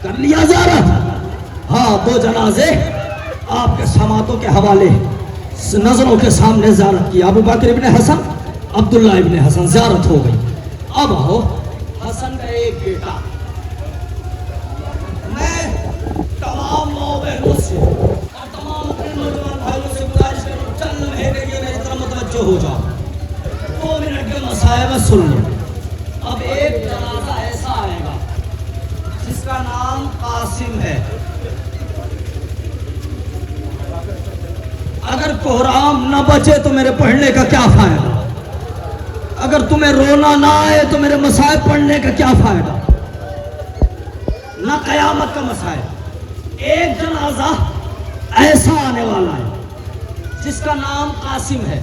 کر لیا زیارت؟ ہاں، 2 جنازے آپ کے سماعتوں کے حوالے نظروں کے سامنے زیارت کی. ابو بکر ابن حسن، عبداللہ ابن حسن، زیارت ہو گئی. اب آؤ حسن کا ایک بیٹا. میں تمام ماؤں بہنوں سے اور تمام اپنے نوجوان بھائیوں سے گزارش کروں، چند لمحے کے لیے میری طرف متوجہ ہو جاؤ. 2 منٹ کے مسائل میں سن لو. اب ایک جنازہ ایسا آئے گا جس کا نام قاسم ہے. اگر کوہرام نہ بچے تو میرے پڑھنے کا کیا فائدہ؟ اگر تمہیں رونا نہ آئے تو میرے مسائل پڑھنے کا کیا فائدہ؟ نہ قیامت کا مسائل. ایک جنازہ ایسا آنے والا ہے جس کا نام قاسم ہے.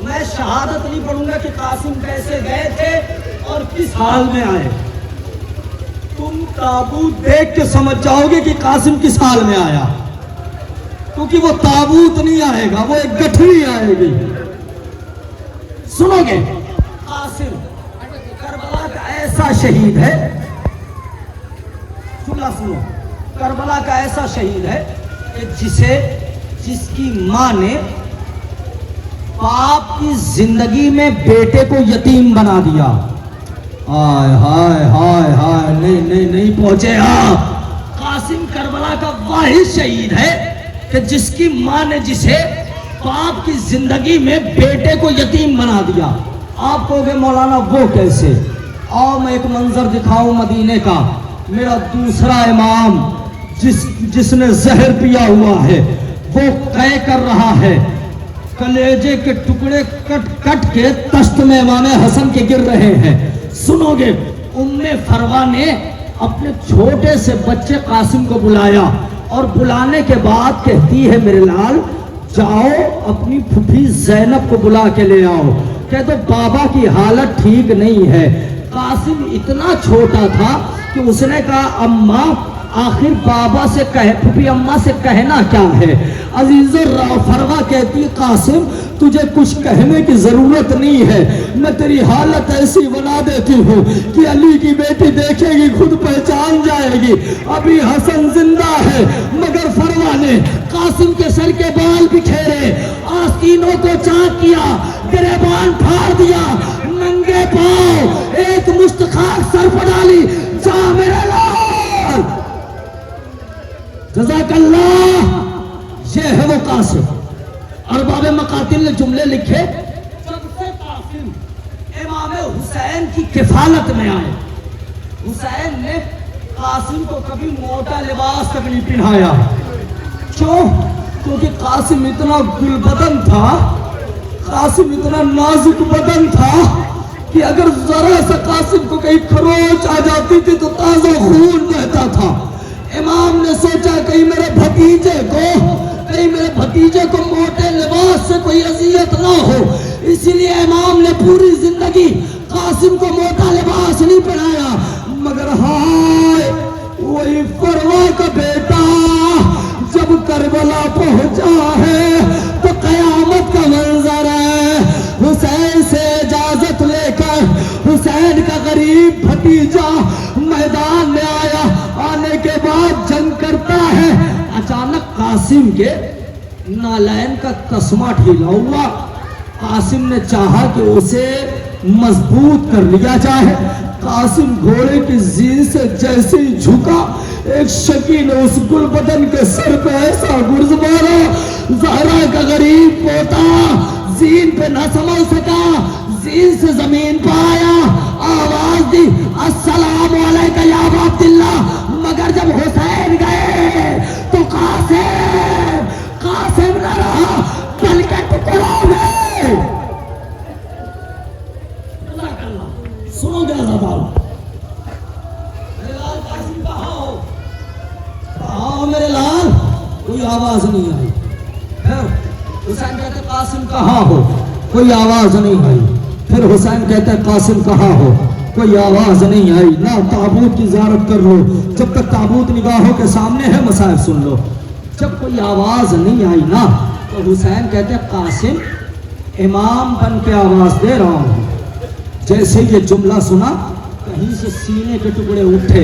میں شہادت نہیں پڑھوں گا کہ قاسم کیسے گئے تھے اور کس حال میں آئے. تم تابوت دیکھ کے سمجھ جاؤ گے کہ قاسم کس حال میں آیا، کیونکہ وہ تابوت نہیں آئے گا، وہ ایک گٹھڑی آئے گی. سنو گے؟ قاسم کربلا کا ایسا شہید ہے، سنو، کربلا کا ایسا شہید ہے کہ جس کی ماں نے باپ کی زندگی میں بیٹے کو یتیم بنا دیا. ہائے ہائے ہائے ہائے، نہیں پہنچے آپ. قاسم کربلا کا واحد شہید ہے کہ جس کی ماں نے جسے باپ کی زندگی میں بیٹے کو یتیم بنا دیا. آپ کہو گے مولانا وہ کیسے؟ آؤ میں ایک منظر دکھاؤں مدینے کا. میرا دوسرا امام جس نے زہر پیا ہوا ہے، وہ قے کر رہا ہے، کلیجے کے ٹکڑے کٹ کے تشت میں امام حسن کے گر رہے ہیں. سنو گے؟ ام فروا نے اپنے چھوٹے سے بچے قاسم کو بلایا اور بلانے کے بعد کہتی ہے میرے لال جاؤ اپنی پھوپھی زینب کو بلا کے لے آؤ، کہہ دو بابا کی حالت ٹھیک نہیں ہے. قاسم اتنا چھوٹا تھا کہ اس نے کہا اماں آخر بابا سے پھوپھی اماں سے کہنا کیا ہے؟ عزیز فروا کہتی قاسم تجھے کچھ کہنے کی ضرورت نہیں ہے، میں تیری حالت ایسی بنا دیتی ہوں کہ علی کی بیٹی دیکھے گی خود پہچان جائے گی. ابھی حسن زندہ ہے، مگر فروا نے قاسم کے سر کے بال بکھیرے، آستینوں کو چاک کیا، گریبان پھاڑ دیا، ننگے پاؤں ایک مشت خاک سر پر ڈالی. جا میرے لال، جزاک اللہ. یہ ہے وہ قاسم. ارباب مقاتل نے جملے لکھے جب سے قاسم امام حسین کی کفالت میں آئے. حسین نے قاسم کو کبھی موٹا لباس تک نہیں پہنایا. کیوں؟ کیونکہ قاسم اتنا گل بدن تھا، قاسم اتنا نازک بدن تھا کہ اگر ذرا سا قاسم کو کہیں خروچ آ جاتی تھی تو تازہ خون بہتا تھا. امام نے سوچا کہیں میرے بھتیجے کو موٹے لباس سے کوئی اذیت نہ ہو، اسی لیے امام نے پوری زندگی قاسم کو موٹا لباس نہیں پہنایا. مگر ہائے وہی فروا کا بیٹا جب کربلا پہنچا ہے تو قیامت کا منظر ہے. حسین سے اجازت لے کر حسین کا غریب بھتیجا میدان میں آیا. آنے کے بعد جنگ کرتا ہے، اچانک قاسم کے نالین کا تسمہ ڈھیلا ہوا. قاسم نے چاہا کہ اسے مضبوط کر لیا جائے. قاسم گھوڑے کی زین سے جیسے ہی جھکا، ایک شکی نے اس گل بدن کے سر پہ ایسا گرز مارا، زہرا کا غریب پوتا زین پہ نہ سنبھل سکا، زین سے زمین پہ آیا، آواز دی السلام علیکہ یا ابا عبداللہ. مگر جب حسین گئے تو قاسم نہ رہا بلکہ ٹکڑوں میں. سنو گے زبان میرے لال قاسم کہاں ہو؟ کہاں ہو میرے لال؟ کوئی آواز نہیں آئی. پھر حسین کہتے قاسم کہاں ہو؟ کوئی آواز نہیں آئی. پھر حسین کہتے قاسم کہاں ہو؟ کوئی آواز نہیں آئی. نہ تابوت کی زیارت کر لو، جب تک تابوت نگاہوں کے سامنے ہے مسائل سن لو. جب کوئی آواز نہیں آئی نا تو حسین کہتے قاسم امام بن کے آواز دے رہا ہوں. جیسے یہ جملہ سنا کہیں سے سینے کے ٹکڑے اٹھے.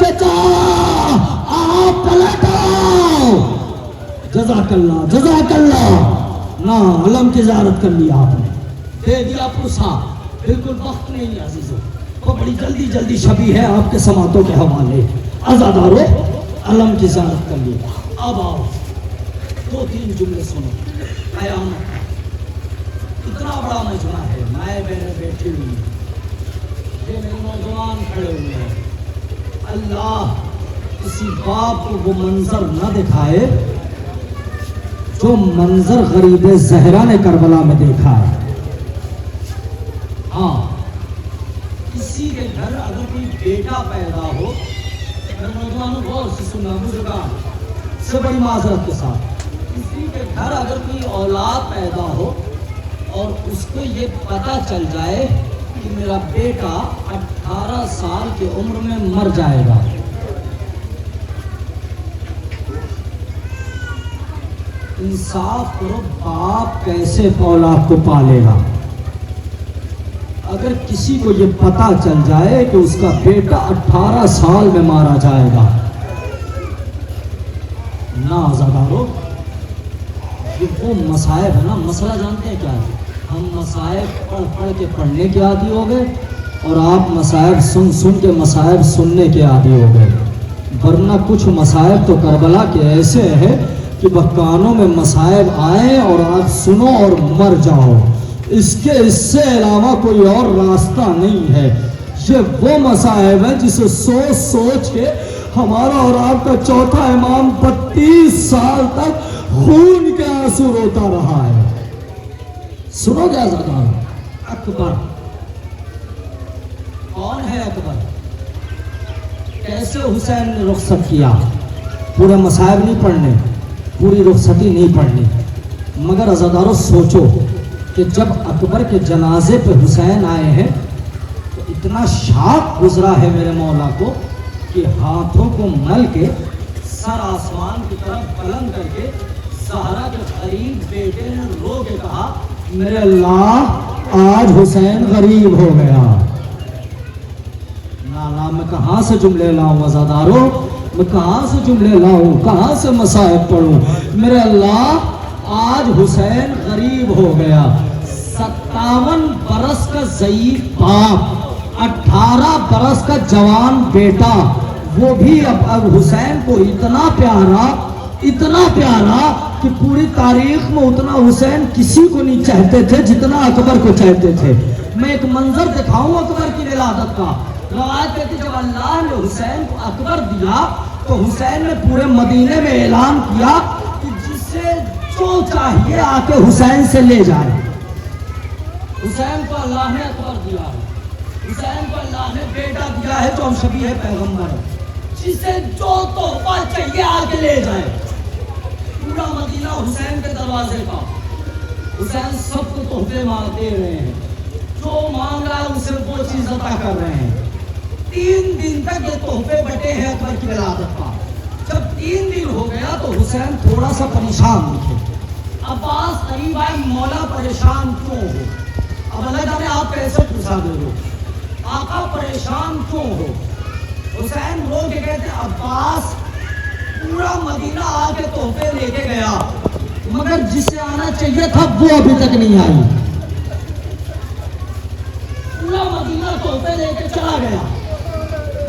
چچا آپ پلٹ آؤ، جزاک اللہ جزاک اللہ۔ نا علم کی زیارت کر لیا آپ نے، دے دیا پرسا، بالکل وقت نہیں ہے عزیزو، وہ بڑی جلدی جلدی شبی ہے آپ کے سماعتوں کے حوالے۔ عزادارو علم کی زیارت کر لی، اب آؤ دو تین جملے سنو۔ قیامت اتنا بڑا مجمع ہے، مائیں بہنیں بیٹھی ہوئی ہیں، یہ میرے نوجوان کھڑے ہوئے ہیں، اللہ کسی باپ کو وہ منظر نہ دکھائے جو منظر غریب زہرا نے کربلا میں دیکھا ہے۔ ہاں، کسی کے گھر اگر کوئی بیٹا پیدا ہو، نوجوانوں غور سے سننا، بزرگان سے بڑی معذرت کے ساتھ، کسی کے گھر اگر کوئی اولاد پیدا ہو اور اس کو یہ پتہ چل جائے کہ میرا بیٹا 18 سال کی عمر میں مر جائے گا، انصاف کرو، باپ کیسے اولاد کو پالے گا؟ اگر کسی کو یہ پتہ چل جائے کہ اس کا بیٹا 18 سال میں مارا جائے گا، نا عزادارو، یہ وہ مصائب ہے نا، مسئلہ جانتے ہیں کیا ہے؟ ہم مصائب پڑھ پڑھ کے پڑھنے کے عادی ہو گئے اور آپ مصائب سن سن کے مصائب سننے کے عادی ہو گئے، ورنہ کچھ مصائب تو کربلا کے ایسے ہیں کہ کانوں میں مصائب آئیں اور آپ سنو اور مر جاؤ، اس سے علاوہ کوئی اور راستہ نہیں ہے۔ یہ وہ مصائب ہیں جسے سوچ سوچ کے ہمارا اور آپ کا چوتھا امام 32 سال تک خون کے آنسو روتا رہا ہے۔ سنو گے عزادارو، اکبر کون ہے؟ اکبر کیسے حسین نے رخصت کیا؟ پورے مصائب نہیں پڑھنے، پوری رخصتی نہیں پڑھنی، مگر عزادارو سوچو کہ جب اکبر کے جنازے پہ حسین آئے ہیں تو اتنا شاق گزرا ہے میرے مولا کو کہ ہاتھوں کو مل کے سر آسمان کی طرف بلند کر کے زہرا کے غریب بیٹے نے رو کے کہا، میرے اللہ آج حسین غریب ہو گیا۔ نانا میں کہاں سے جملے لاؤں عزادارو، میں کہاں سے جملے لاؤں، کہاں سے مصائب پڑھوں؟ میرے اللہ آج حسین غریب ہو گیا۔ 57 برس کا ضعیف باپ، 18 برس کا جوان بیٹا، وہ بھی اب حسین کو اتنا پیارا کہ پوری تاریخ میں اتنا حسین کسی کو نہیں چاہتے تھے جتنا اکبر کو چاہتے تھے۔ میں ایک منظر دکھاؤں اکبر کی ولادت کا۔ روایت کہتی جب اللہ نے حسین کو اکبر دیا تو حسین نے پورے مدینے میں اعلان کیا کہ جسے جو چاہیے آ کے حسین سے لے جائے۔ حسین کو اللہ نے اکبر دیا ہے، حسین کو اللہ نے بیٹا دیا ہے جو ہم شبیہ پیغمبر ہے، جسے جو تحفہ چاہیے آ کے لے جائے۔ پورا مدینہ حسین کے دروازے کا، حسین سب کو تحفے دے رہے ہیں، جو مانگ رہا ہے اسے وہ چیز عطا کر رہے ہیں۔ 3 دن تک یہ تحفے بٹے ہیں اکبر کی ولادت کا۔ جب 3 دن ہو گیا تو حسین تھوڑا سا پریشان دکھے۔ عباس قریب آئے، مولا پریشان کیوں ہو؟ اب اللہ جانے آپ کیسے پوچھا دے رہے ہو، آقا پریشان کیوں ہو؟ حسین رو کے کہتے عباس پورا مدینہ آ کے تحفے لے کے گیا مگر جسے آنا چاہیے تھا وہ ابھی تک نہیں آئی۔ پورا مدینہ تحفے لے کے چلا گیا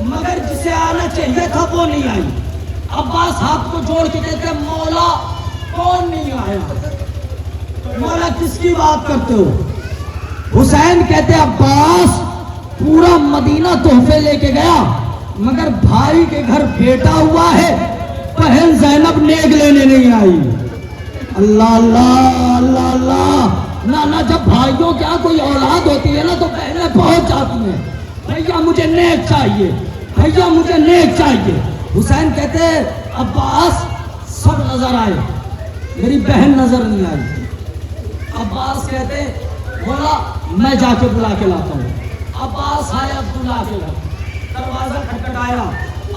مگر جسے آنا چاہیے تھا وہ نہیں آئی۔ عباس ہاتھ کو جوڑ کے کہتے مولا کون نہیں آیا؟ مولا کس کی بات کرتے ہو؟ حسین کہتے عباس پورا مدینہ تحفے لے کے گیا مگر بھائی کے گھر بیٹا ہوا ہے، بہن زینب نیک لینے نہیں آئی۔ اللہ اللہ اللہ اللہ، نانا جب بھائیوں کیا کوئی اولاد ہوتی ہے نا تو بہنیں پہنچ جاتی ہیں، بھیا مجھے نیک چاہیے، بھیا مجھے نیک چاہیے۔ حسین کہتے عباس سب نظر آئے میری بہن نظر نہیں آئی۔ عباس کہتے بولا میں جا کے بلا کے لاتا ہوں۔ عباس آئے عبداللہ کے گھر، دروازہ کھٹکھٹایا،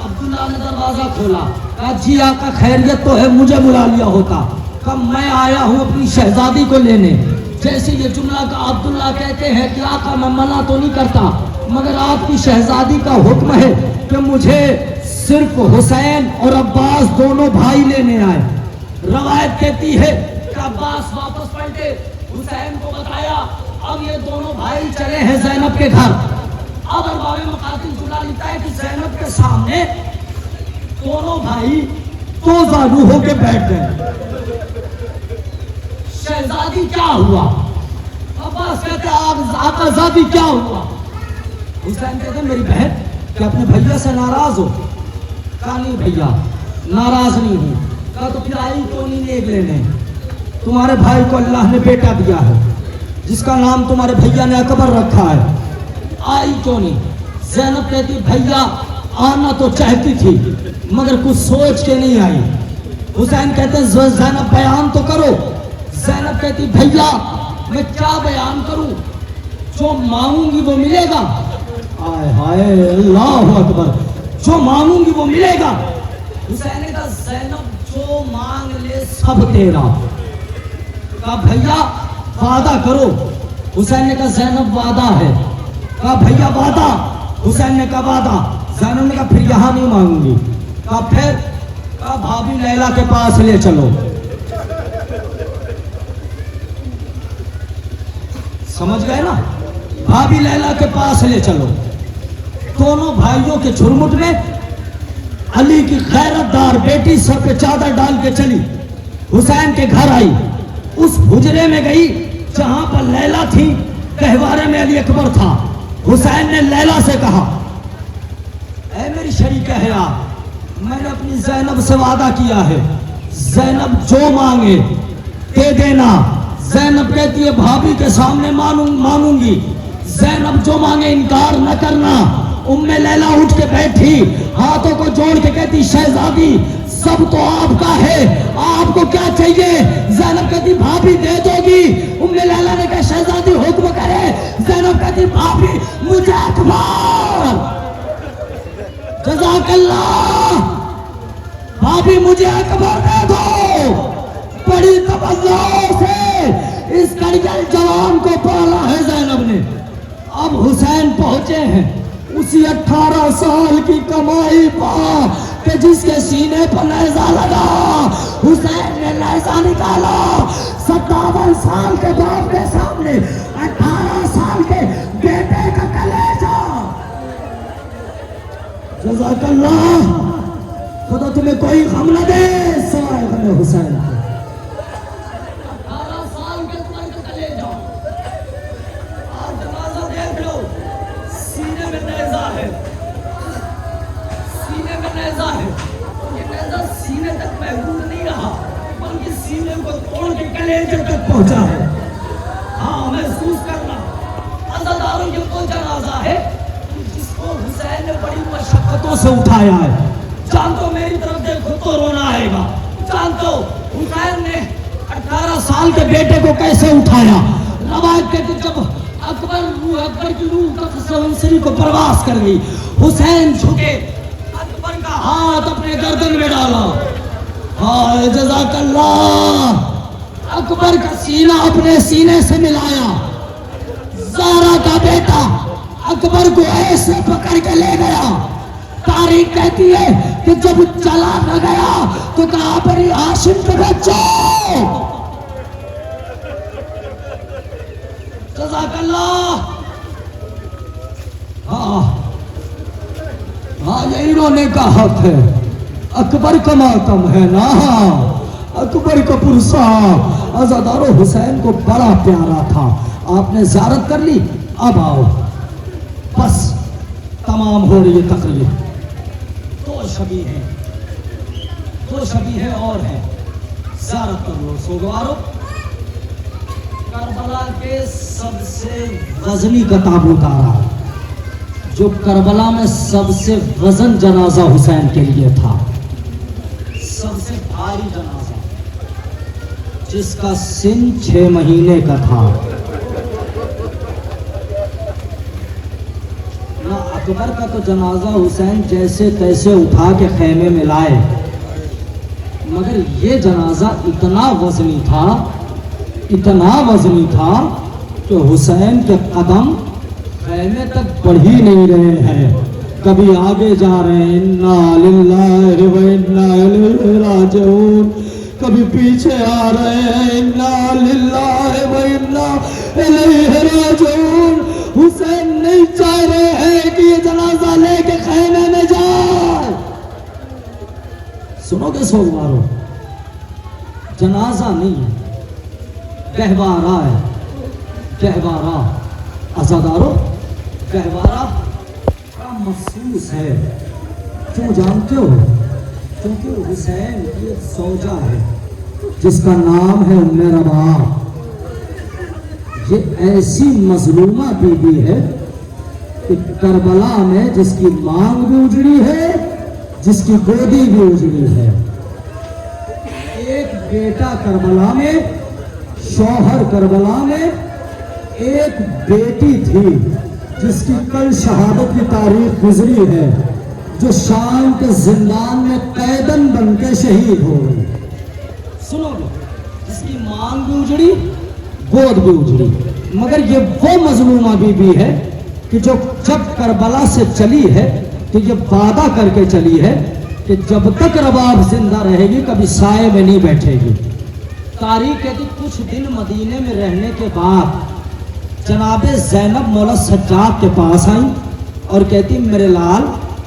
عبداللہ نے دروازہ کھولا، کہا جی آقا خیریت تو ہے، مجھے بلا لیا ہوتا۔ کہا میں آیا ہوں اپنی شہزادی کو لینے۔ جیسے یہ جملہ کا عبداللہ کہتے ہیں کہ آقا میں منع تو نہیں کرتا مگر آپ کی شہزادی کا حکم ہے کہ مجھے صرف حسین اور عباس دونوں بھائی لینے آئے. روایت کہتی ہے کہ عباس واپس پلٹے, حسین کو بتایا. اب یہ دونوں بھائی چلے ہیں زینب کے گھر. اب ارباب مقاتل چلا لکھتا ہے کہ زینب کے سامنے دونوں بھائی دو زانو ہو کے بیٹھ گئے. شہزادی کیا ہوا؟ عباس کہتے ہیں آقا زادی کیا ہوا؟ حسین کہتے ہیں میری بہن کہ اپنے بھیا سے ناراض ہو؟ کہا نہیں بھیا ناراض نہیں ہوں. کہا تو پھر آئی کیوں نہیں ایک لینے؟ تمہارے بھائی کو اللہ نے بیٹا دیا ہے جس کا نام تمہارے بھیا نے اکبر رکھا ہے, آئی کیوں نہیں؟ زینب کہتی بھیا آنا تو چاہتی تھی مگر کچھ سوچ کے نہیں آئی. حسین کہتے ہیں زینب بیان تو کرو. زینب کہتی بھیا میں کیا بیان کروں, جو مانگوں گی وہ ملے گا. آئے ہائے اللہ اکبر, جو مانگوں گی وہ ملے گا. حسین نے کہا زینب جو مانگ لے سب تیرا. کہا بھیا وعدہ کرو. حسین نے کہا زینب وعدہ ہے. کہا بھیا وعدہ. حسین نے کہا وعدہ. زینب نے کہا پھر یہاں نہیں مانگوں گی. کہا پھر؟ کہا بھابھی لیلا کے پاس لے چلو. سمجھ گئے نا, بھابھی لیلا کے پاس لے چلو. دونوں بھائیوں کے جھرمٹ میں علی کی غیرت دار بیٹی سر پہ چادر ڈال کے چلی, حسین کے گھر آئی. اس حجرے میں گئی جہاں پر لیلا تھی, گہوارے میں علی اکبر تھا. حسین نے لیلا سے کہا اے میری شریک حیات, میں نے اپنی زینب سے وعدہ کیا ہے, زینب جو مانگے دے دینا. زینب کہتی ہے بھابھی کے سامنے مانوں گی. زینب جو مانگے انکار نہ کرنا. ام لیلا اٹھ کے بیٹھی, ہاتھوں کو جوڑ کے کہتی شہزادی سب تو آپ کا ہے, آپ کو کیا چاہیے؟ زینب کہتی بھابھی دے دو گی. ام لیلا نے کہا شہزادی حکم کرے. زینب کہتی بھابھی مجھے اکبر. جزاک اللہ, بھابھی مجھے اکبر دے دو. بڑی تمنا سے اس کڑگل جوان کو پالا ہے زینب نے. اب حسین پہنچے ہیں اسی 18 سال کی کمائی پا کہ جس کے سینے پر نیزہ لگا. حسین نے نیزہ نکالا 57 سال کے باپ کے سامنے 18 سال کے بیٹے کا کلیجہ. جزاک اللہ, خدا تمہیں کوئی غم نہ دے سوائے غم حسین کو. 18 سال کے تمہیں کا کلیجہ, آپ جنازہ دیکھ لو, سینے میں نیزہ ہے, سینے میں نیزہ ہے. یہ نیزہ سینے تک محدود نہیں رہا بلکہ سینے کو توڑ کے کلیجے تک پہنچا ہے. ہاں محسوس کرنا, عزاداروں کے وہ جنازہ ہے جس کو حسین نے بڑی مشقتوں سے اٹھایا ہے. جانتو میری طرف دیکھو تو رونا آئے گا. جانتو حسین نے 18 سال کے بیٹے کو کیسے اٹھایا. روایت کہتے جب اکبر کی روح تخصصری کو پرواز کر گئی, حسین جھکے, اکبر کا ہاتھ اپنے گردن میں ڈالا. ہائے جزاک اللہ, اکبر کا سینہ اپنے سینے سے ملایا. زارا کا بیٹا اکبر کو ایسے پکڑ کے لے گیا. تاریخ کہتی ہے کہ جب چلا نہ گیا تو کہا بنی ہاشم کے بچوں. جزاک اللہ. ہاں یہ انہوں نے کا حق ہے, اکبر کا ماتم ہے نا, اکبر کا پرسا. عزادارو حسین کو بڑا پیارا تھا. آپ نے زیارت کر لی, اب آؤ بس تمام ہو رہی ہے تقریر. دو شبیہ اور ہیں, زیارت کر لو. سوگوارو کربلا کے سب سے وزنی کا تابوت آ رہا, جو کربلا میں سب سے وزن جنازہ حسین کے لیے تھا, سب سے بھاری جنازہ, جس کا سن 6 مہینے کا تھا. نہ اکبر کا تو جنازہ حسین جیسے تیسے اٹھا کے خیمے میں لائے, مگر یہ جنازہ اتنا وزنی تھا کہ حسین کے قدم خیمے تک بڑھ ہی نہیں رہے ہیں. کبھی آگے جا رہے ہیں انا للہ و انا الیہ راجعون، کبھی پیچھے آ رہے ہیں انا للہ و انا الیہ راجعون۔ حسین نہیں چاہ رہے ہیں کہ یہ جنازہ لے کے خیمے میں جائے۔ سنو گے سوگوارو، جنازہ نہیں ہے، گہوارہ ہے، گہوارہ عزادارو، گہوارہ کا مخصوص ہے۔ کیوں جانتے ہو؟ کیونکہ حسین کی ایک زوجہ ہے جس کا نام ہے ام رباح۔ یہ ایسی مظلومہ بی بی ہے کہ کربلا میں جس کی مانگ بھی اجڑی ہے، جس کی گودی بھی اجڑی ہے۔ ایک بیٹا کربلا میں، شوہر کربلا میں، ایک بیٹی تھی جس کی کل شہادت کی تاریخ گزری ہے، جو شام کے زندان میں قیدن بن کے شہید ہو گئی۔ سنو گے، جس کی مانگ بھی اجڑی، گود بھی اجڑی، مگر یہ وہ مظلومہ بی بی ہے کہ جو جب کربلا سے چلی ہے تو یہ وعدہ کر کے چلی ہے کہ جب تک رباب زندہ رہے گی کبھی سائے میں نہیں بیٹھے گی۔ تاریخ کہتی کچھ دن مدینے میں رہنے کے بعد جناب زینب مولا سجاد کے پاس آئیں اور کہتی میرے لال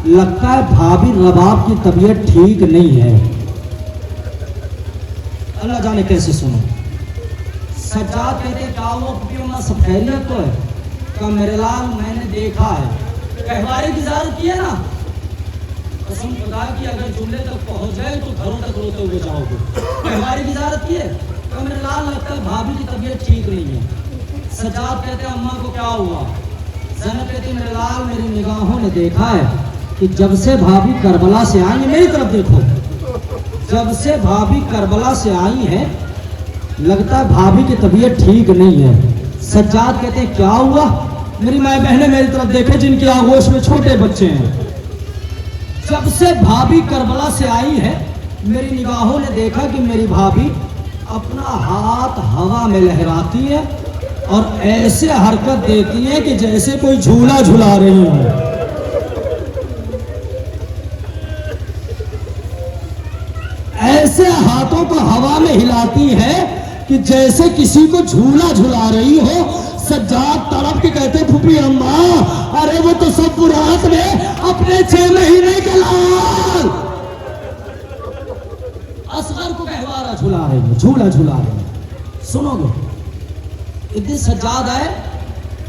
لگتا ہے بھابی رباب کی طبیعت ٹھیک نہیں ہے۔ اللہ جانے کیسے سنو۔ سجاد کہتے کیا وہ سب خیریت تو ہے؟ کہ میرے لال میں نے دیکھا ہے، گہوارے کی زیارت کی ہے نا، قسم خدا کی اگر جملے تک پہنچ جائے تو گھروں تک روتے ہوئے جاؤ گے۔ گہوارے کی زیارت کی ہے؟ کہ میرے لال لگتا ہے بھابھی کی طبیعت ٹھیک نہیں ہے۔ سجاد کہتے ہیں اماں کو کیا ہوا؟ زینب کہتی میرے لال میری نگاہوں نے دیکھا ہے کہ جب سے بھابھی کربلا سے آئی ہیں، میری طرف دیکھو، جب سے بھابھی کربلا سے آئی ہیں لگتا ہے بھابھی کی طبیعت ٹھیک نہیں ہے۔ سجاد کہتے ہیں کیا ہوا؟ میری مائیں بہنیں میری طرف دیکھیں جن کی آغوش میں چھوٹے بچے ہیں۔ جب سے بھابھی کربلا سے آئی ہے میری نگاہوں نے دیکھا کہ میری بھابھی اپنا ہاتھ ہوا میں لہراتی ہے اور ایسے حرکت دیتی ہے کہ جیسے کوئی جھولا جھلا رہی ہوں۔ ایسے ہاتھوں کو ہوا میں ہلاتی ہے کہ جیسے کسی کو جھولا جھلا رہی ہو۔ سجاد تڑپ کے کہتے پھوپھی اماں ارے وہ تو سب برات میں اپنے 6 مہینے کے لال اصغر کو گہوارہ جھلا رہی ہے، جھولا جھلا رہی ہے۔ سنو گے، ایک دن سجاد آئے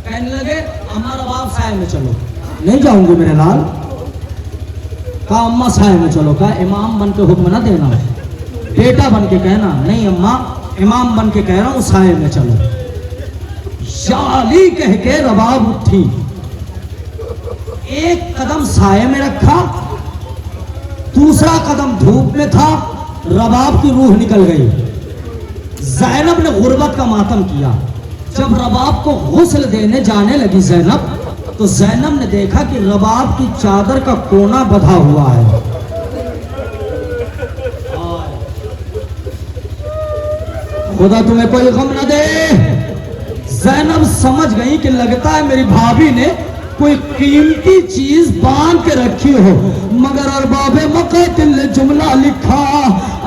کہنے لگے اماں رباب سائے میں چلو۔ نہیں جاؤں گی میرے لال۔ کہا اماں سائے میں چلو۔ کہا امام بن کے حکم نہ دینا، بیٹا بن کے کہنا۔ نہیں اماں امام بن کے کہہ رہا ہوں سائے میں چلو۔ یا علی کہہ کے رباب اٹھی، ایک قدم سائے میں رکھا، دوسرا قدم دھوپ میں تھا، رباب کی روح نکل گئی۔ زینب نے غربت کا ماتم کیا۔ جب رباب کو غسل دینے جانے لگی زینب تو زینب نے دیکھا کہ رباب کی چادر کا کونا بدھا ہوا ہے۔ خدا تمہیں کوئی غم نہ دے۔ زینب سمجھ گئی کہ لگتا ہے میری بھابھی نے کوئی قیمتی چیز باندھ کے رکھی ہو، مگر ارباب مقاتل نے جملہ لکھا،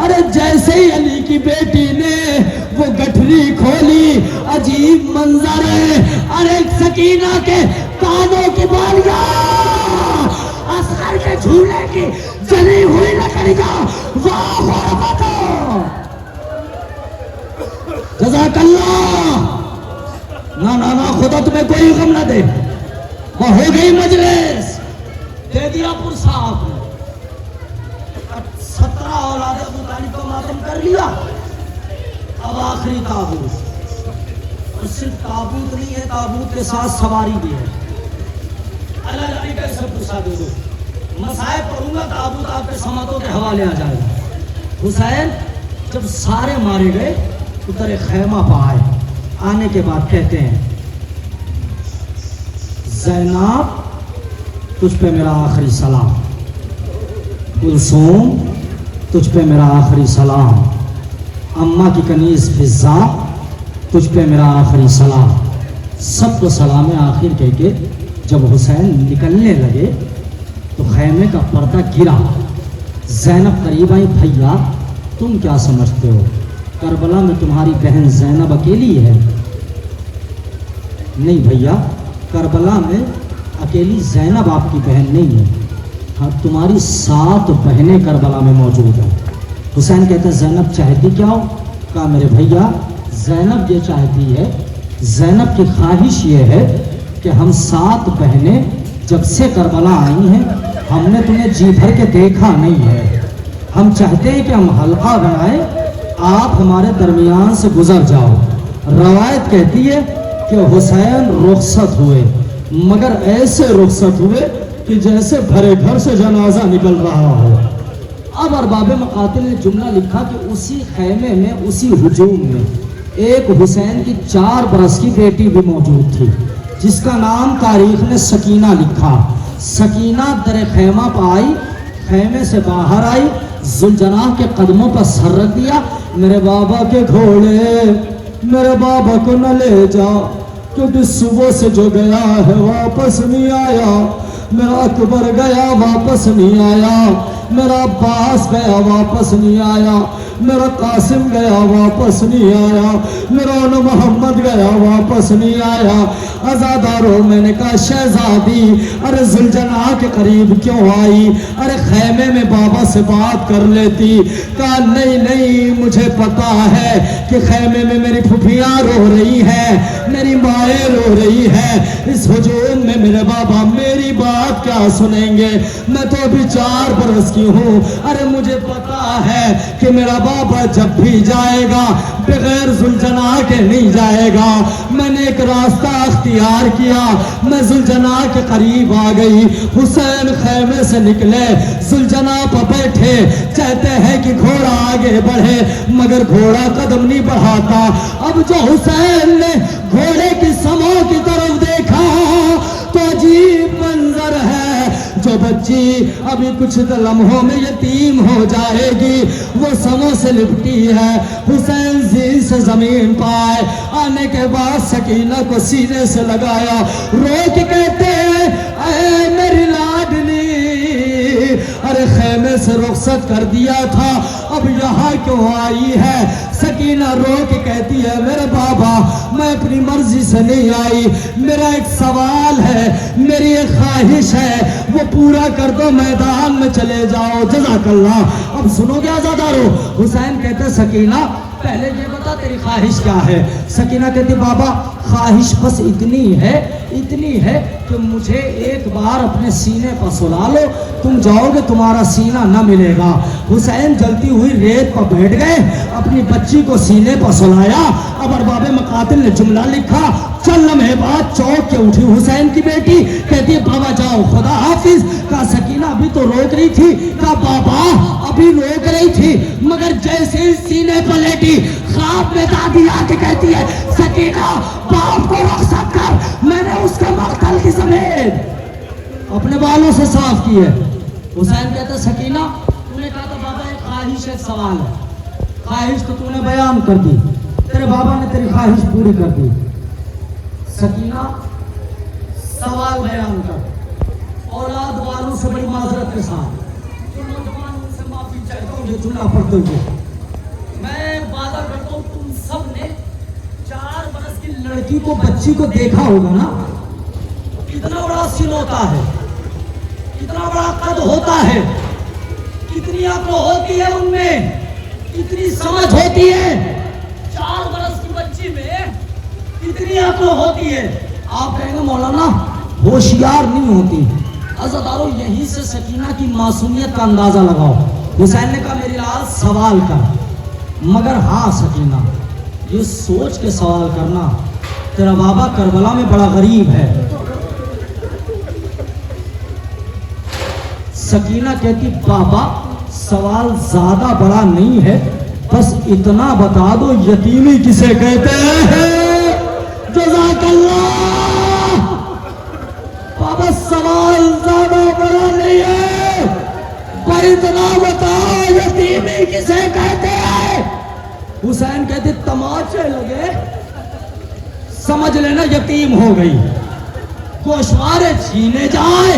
ارے جیسے ہی علی کی بیٹی نے وہ گٹھری کھولی عجیب منظر ہے، ارے سکینہ کے کانوں کی بالیاں اصغر کے جھولے کی جلی ہوئی لکڑیاں، واہ غربت جزاک اللہ۔ نہ خدا تمہیں کوئی غم نہ دے۔ وہ ہو گئی مجلس، دے دیا پر صاحب نے 17 اولاد ابو طالب کو ماتم کر لیا۔ اب آخری تابوت، اور صرف تابوت نہیں ہے، تابوت کے ساتھ سواری بھی ہے۔ اللہ جانے کا سب پرسا دے دو، مسائل پڑھوں گا تابوت آپ کے سماتوں کے حوالے آ جائے گا۔ حسین جب سارے مارے گئے ادھر خیمہ پہ آئے، آنے کے بعد کہتے ہیں زینب تجھ پہ میرا آخری سلام، کلثوم تجھ پہ میرا آخری سلام، اماں کی کنیز فضا تجھ پہ میرا آخری سلام۔ سب کو سلام آخر کہہ کے جب حسین نکلنے لگے تو خیمے کا پردہ گرا. زینب قریب آئی. بھیا تم کیا سمجھتے ہو کربلا میں تمہاری بہن زینب اکیلی ہے؟ نہیں بھیا، کربلا میں اکیلی زینب آپ کی بہن نہیں ہے. ہاں تمہاری 7 بہنیں کربلا میں موجود ہیں. حسین کہتا ہے زینب چاہتی کیا ہو؟ کہا میرے بھیا زینب یہ چاہتی ہے، زینب کی خواہش یہ ہے کہ ہم 7 بہنیں جب سے کربلا آئی ہیں ہم نے تمہیں جی بھر کے دیکھا نہیں ہے. ہم چاہتے ہیں کہ ہم حلقہ بنائیں، آپ ہمارے درمیان سے گزر جاؤ. روایت کہتی ہے کہ حسین رخصت ہوئے، مگر ایسے رخصت ہوئے کہ جیسے بھرے گھر سے جنازہ نکل رہا ہو. اب ارباب مقاتل نے جملہ لکھا کہ اسی خیمے میں، اسی ہجوم میں ایک حسین کی 4 برس کی بیٹی بھی موجود تھی جس کا نام تاریخ نے سکینہ لکھا. سکینہ در خیمہ پہ آئی، خیمے سے باہر آئی، ذوالجناح کے قدموں پر سر رکھ دیا. میرے بابا کے گھوڑے میرے بابا کو نہ لے جا، کیونکہ صبح سے جو گیا ہے واپس نہیں آیا. میرا اکبر گیا واپس نہیں آیا، میرا عباس گیا واپس نہیں آیا، میرا قاسم گیا واپس نہیں آیا، میرا محمد گیا واپس نہیں آیا. عزادارو میں نے کہا شہزادی ارے ذوالجناح کے قریب کیوں آئی؟ ارے خیمے میں بابا سے بات کر لیتی. کہا نہیں مجھے پتا ہے کہ خیمے میں میری پھوپھیاں رو رہی ہیں، میری مائیں رو رہی ہیں. اس ہجوم میں میرے بابا میری بات کیا سنیں گے؟ میں تو ابھی 4 برس کی ہوں. ارے مجھے پتا ہے کہ میرا بابا جب بھی جائے گا بغیر ذوالجناح کے نہیں جائے گا. میں نے ایک راستہ اختیار کیا، میں ذوالجناح کے قریب آ گئی. حسین خیمے سے نکلے، ذوالجناح پر بیٹھے، چاہتے ہیں کہ گھوڑا آگے بڑھے مگر گھوڑا قدم نہیں بڑھاتا. اب جو حسین نے گھوڑے کی سموں کی طرف دیکھا تو عجیب منظر ہے. جو بچی ابھی کچھ لمحوں میں یتیم ہو جائے گی وہ سموں سے لپٹی ہے. حسین زین سے زمین پائے، آنے کے بعد سکینہ کو سینے سے لگایا، رو کے کہتے ہیں اے میری لاڈلی، ارے خیمے سے رخصت کر دیا تھا اب یہاں کیوں آئی ہے؟ سکینہ رو کے کہتی ہے میرے بابا میں اپنی مرضی سے نہیں آئی، میرا ایک سوال ہے، میری ایک خواہش ہے، وہ پورا کر دو، میدان میں چلے جاؤ. جزاک اللہ. اب سنو گے آزادارو؟ حسین کہتے سکینہ پہلے یہ بتا تیری خواہش کیا ہے؟ سکینہ کہتی بابا خواہش بس اتنی ہے کہ مجھے ایک بار اپنے سینے پر سلا لو، تم جاؤ گے تمہارا سینہ نہ ملے گا. حسین جلتی ہوئی ریت پر بیٹھ گئے، اپنی بچی کو سینے پر سلایا. اب ارباب مقاتل نے جملہ لکھا، چند لمحے بعد چوک کے اٹھی حسین کی بیٹی، کہتی ہے بابا جاؤ خدا حافظ. کہا سکینہ ابھی تو روک رہی تھی. کہا بابا ابھی روک رہی تھی مگر جیسے ہی سینے پر لیٹی خواب میں دادی آ کے کہتی ہے سکینہ باپ کو رخصت کر، میں نے اس کے مقتل کی سمیت اپنے بالوں سے صاف کی ہے. حسین کہتا سکینہ تو نے کہا تھا بابا ایک خواہش ایک سوال ہے، خواہش تو نے بیان کر دی، تیرے بابا نے تیری خواہش پوری کر دی. سکینہ سوال بیان کر. اولاد والوں سے بڑی معذرت کے ساتھ جو نوجوانوں سے معافی چاہتا ہوں یہ جملہ پڑھتے ہوئے، میں وعدہ کرتا ہوں تم سب نے 4 برس کی لڑکی کو بچی کو دیکھا ہوگا نا، کتنا بڑا سن ہوتا ہے، کتنا بڑا قد ہوتا ہے، کتنی عقل ہوتی ہے ان میں، کتنی سمجھ ہوتی ہے. 4 برس کی بچی میں کتنی عقل ہوتی ہے. آپ کہیں گے مولانا ہوشیار نہیں ہوتی. عزادارو یہیں سے سکینہ کی معصومیت کا اندازہ لگاؤ. حسین نے کہا میری لال سوال کر، مگر ہاں سکینہ یہ سوچ کے سوال کرنا تیرا بابا کربلا میں بڑا غریب ہے. سکینہ کہتی بابا سوال زیادہ بڑا نہیں ہے، بس اتنا بتا دو یتیمی کسے کہتے ہیں؟ جزاک اللہ. بابا سوال زیادہ بڑا نہیں ہے پر اتنا بتا یتیمی کسے کہتے ہیں؟ حسین کہتے تماچے لگے سمجھ لینا یتیم ہو گئی، گوشوارے چھینے جائے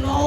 9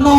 9।